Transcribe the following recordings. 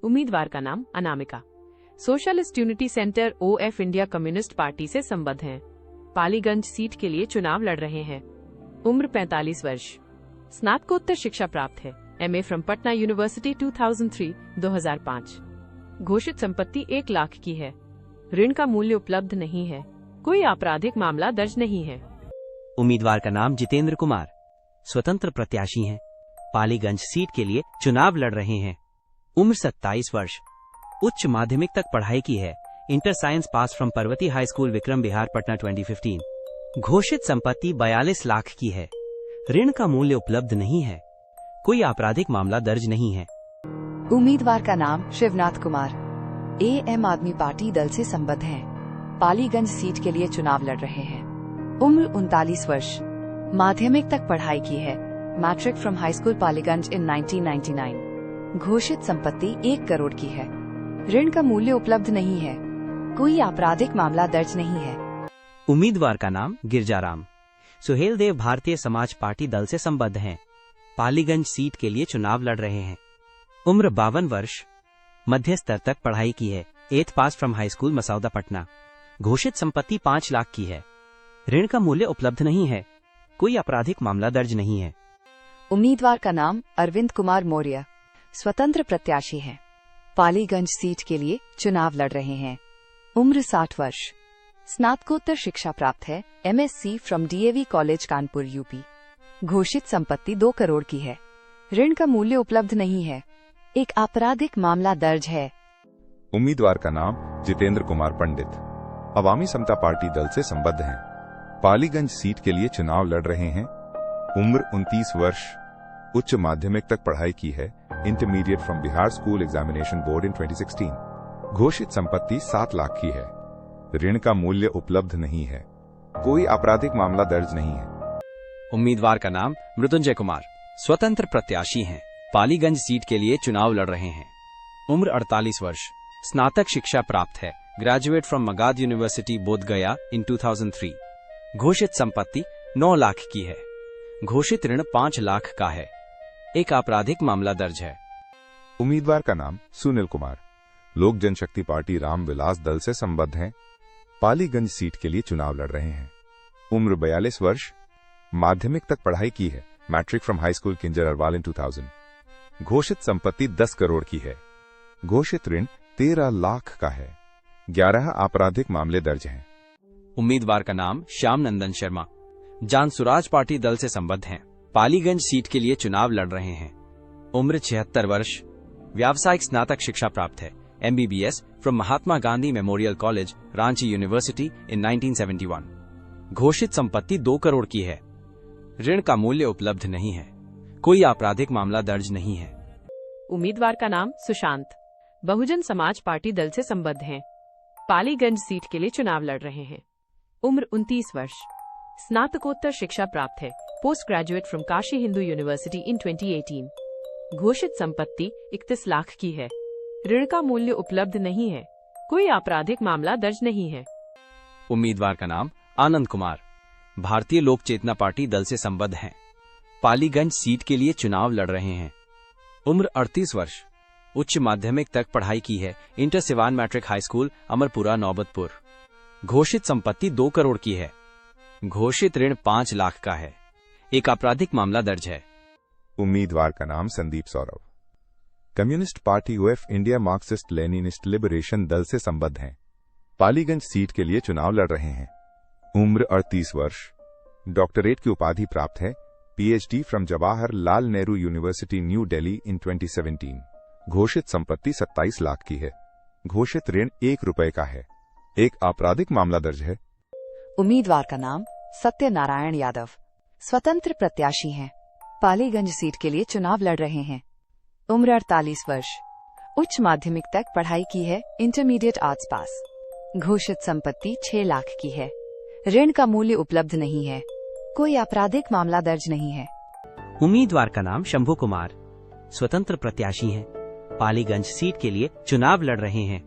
उम्मीदवार का नाम Anamika. Socialist unity centre OF India communist party से संबद्ध हैं। पालीगंज सीट के लिए चुनाव लड़ रहे हैं। उम्र 45 वर्ष। स्नातकोत्तर शिक्षा प्राप्त है। MA from Patna university 2003-2005। घोषित संपत्ति 1 लाख की है। ऋण का मूल्य उपलब्ध नहीं है। कोई आपराधिक मामला दर्ज नहीं है। उम्मीदवार का नाम जितेंद्र कुमार। स्वतंत्र प्रत्याशी हैं। पालीगंज सीट के लिए चुनाव लड़ रहे हैं। उम्र 27 वर्ष। उच्च माध्यमिक तक पढ़ाई की है। Inter science pass from Parvati high school Vikram विहार पटना 2015। घोषित संपत्ति 42 लाख की है। ऋण का मूल्य उपलब्ध नहीं है। कोई आपराधिक मामला दर्ज नहीं है। उम्मीदवार का नाम शिवनाथ कुमार। AM आदमी पार्टी दल से संबद्ध हैं। पालीगंज सीट के लिए चुनाव लड़ रहे हैं। उम्र 39 वर्ष। माध्यमिक तक पढ़ाई की है। Matric from High School Paliganj in 1999। घोषित संपत्ति 1 करोड़ की है। ऋण का मूल्य उपलब्ध नहीं है। कोई आपराधिक मामला दर्ज नहीं है। उम्मीदवार का नाम गिरजाराम। सुहेल देव भारतीय समाज पार्टी दल से संबद्ध हैं। पालीगंज सीट के लिए चुनाव लड़ रहे हैं। उम्र 52 वर्ष। मध्य स्तर तक पढ़ाई की है। 8th pass from High school मसौदा पटना। घोषित संपत्ति 5 लाख की है। ऋण का मूल्य उपलब्ध नहीं है। कोई आपराधिक मामला दर्ज नहीं है। उम्मीदवार का नाम अरविंद कुमार मौर्य। स्वतंत्र प्रत्याशी हैं। पालीगंज सीट के लिए चुनाव लड़ रहे हैं। उम्र 60 वर्ष। स्नातकोत्तर शिक्षा प्राप्त है। MSc from DAV college Kanpur UP। घोषित संपत्ति 2 करोड़ की है। ऋण का मूल्य उपलब्ध नहीं है। एक आपराधिक मामला दर्ज है। उम्मीदवार का नाम जितेंद्र कुमार पंडित। अवामी समता पार्टी दल से संबद्ध हैं। पालीगंज सीट के लिए चुनाव लड़ रहे हैं। उम्र 29 वर्ष। उच्च माध्यमिक तक पढ़ाई की है। Intermediate from Bihar School Examination Board in 2016। घोषित संपत्ति 7 लाख की है। ऋण का मूल्य उपलब्ध नहीं है। कोई आपराधिक मामला दर्ज नहीं है। उम्मीदवार का नाम मृत्युंजय कुमार। स्वतंत्र प्रत्याशी हैं। पालीगंज सीट के लिए चुनाव लड़ रहे हैं। उम्र 48 वर्ष। स्नातक शिक्षा प्राप्त है। Graduate from Magadh University Bodhgaya in 2003। घोषित संपत्ति 9 लाख की है। घोषित ऋण 5 लाख का है। एक आपराधिक मामला दर्ज है। उम्मीदवार का नाम सुनील कुमार। लोक जनशक्ति पार्टी रामविलास दल से संबद्ध हैं। पालीगंज सीट के लिए चुनाव लड़ रहे हैं। उम्र 42 वर्ष। माध्यमिक तक पढ़ाई की है। Matric from High School Kinjar Arwal in 2000। घोषित संपत्ति 10 करोड़ की है। घोषित ऋण 13 लाख का है। 11 आपराधिक मामले दर्ज हैं। उम्मीदवार का नाम श्याम नंदन शर्मा। जानसुराज पार्टी दल से संबद्ध हैं। पालीगंज सीट के लिए चुनाव लड़ रहे हैं। उम्र 76 वर्ष। व्यावसायिक स्नातक शिक्षा प्राप्त है। MBBS from Mahatma Gandhi Memorial College Ranchi University in 1971। घोषित संपत्ति 2 करोड़ की है। ऋण का मूल्य उपलब्ध नहीं है। कोई आपराधिक मामला दर्ज नहीं है। उम्मीदवार का नाम सुशांत। बहुजन समाज पार्टी दल से संबद्ध हैं। पालीगंज सीट के लिए चुनाव लड़ रहे हैं। उम्र 29 वर्ष। स्नातकोत्तर शिक्षा प्राप्त है। Post graduate from Kashi Hindu University in 2018। घोषित संपत्ति 31 लाख की है। ऋण का मूल्य उपलब्ध नहीं है। कोई आपराधिक मामला दर्ज नहीं है। उम्मीदवार का नाम आनंद कुमार। भारतीय लोक चेतना पार्टी दल से संबद्ध हैं। पालीगंज सीट के लिए चुनाव लड़ रहे हैं। उम्र 38 वर्ष। उच्च माध्यमिक तक पढ़ाई की है। Inter Siwan matric high school Amarpura Naubatpur. घोषित संपत्ति 2 करोड़ की है। घोषित ऋण 5 लाख का है। एक आपराधिक मामला दर्ज है। उम्मीदवार का नाम Sandeep Saurabh. Communist party OF India Marxist Leninist liberation दल से संबद्ध हैं। पालीगंज सीट के लिए चुनाव लड़ रहे हैं। उम्र 38 वर्ष। डॉक्टरेट की उपाधि प्राप्त है। PhD from Jawaharlal Nehru University New Delhi in 2017। घोषित संपत्ति 27 लाख की है। घोषित ऋण 1 रुपए का है। एक आपराधिक मामला दर्ज है। उम्मीदवार का नाम सत्यनारायण यादव। स्वतंत्र प्रत्याशी हैं। पालीगंज सीट के लिए चुनाव लड़ रहे हैं। उम्र 48 वर्ष। उच्च माध्यमिक तक पढ़ाई की है। इंटरमीडिएट आर्ट्स पास। घोषित संपत्ति 6 लाख की है। ऋण का मूल्य उपलब्ध नहीं है। कोई आपराधिक मामला दर्ज नहीं है। उम्मीदवार का नाम शंभू कुमार। स्वतंत्र प्रत्याशी हैं। पालीगंज सीट के लिए चुनाव लड़ रहे हैं।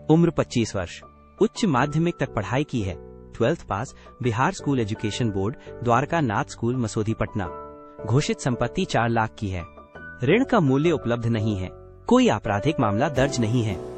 उम्र 25 वर्ष। उच्च माध्यमिक तक पढ़ाई की है। 12th pass Bihar School Education Board Dwarka Nath School Masaurhi Patna. घोषित संपत्ति 4 लाख की है। ऋण का मूल्य उपलब्ध नहीं है। कोई आपराधिक मामला दर्ज नहीं है।